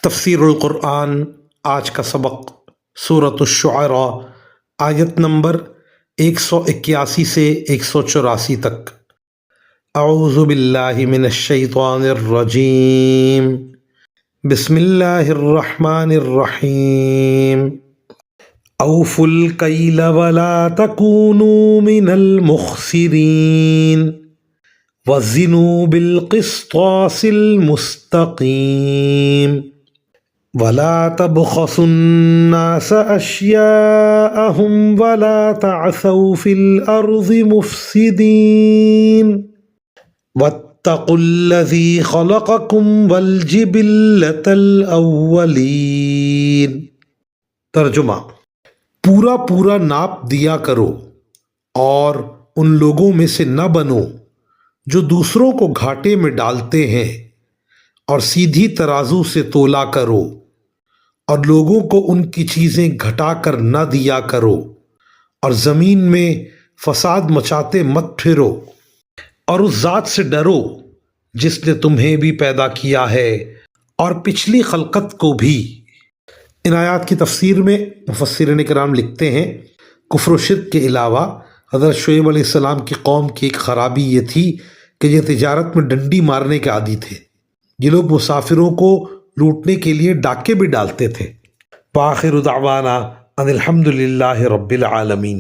تفسیر القرآن آج کا سبق سورۃ الشعراء آیت نمبر 181 سے 184 تک۔ اعوذ باللہ من الشیطان الرجیم، بسم اللہ الرحمن الرحیم۔ اوفوا الکیل ولا تکونوا من المخسرین وزنوا بالقسطاس المستقیم ولا تبخسوا الناس اشیاءهم ولا تعثوا في الارض مفسدین واتقوا الذی خلقکم والجبلۃ الاولین۔ ترجمہ: پورا ناپ دیا کرو اور ان لوگوں میں سے نہ بنو جو دوسروں کو گھاٹے میں ڈالتے ہیں، اور سیدھی ترازو سے تولا کرو، اور لوگوں کو ان کی چیزیں گھٹا کر نہ دیا کرو، اور زمین میں فساد مچاتے مت پھرو، اور اس ذات سے ڈرو جس نے تمہیں بھی پیدا کیا ہے اور پچھلی خلقت کو بھی۔ ان آیات کی تفسیر میں مفسرین کرام لکھتے ہیں، کفر و شرک کے علاوہ حضرت شعیب علیہ السلام کی قوم کی ایک خرابی یہ تھی کہ یہ تجارت میں ڈنڈی مارنے کے عادی تھے۔ یہ لوگ مسافروں کو لوٹنے کے لیے ڈاکے بھی ڈالتے تھے۔ وآخر دعوانا ان الحمد للہ رب العالمین۔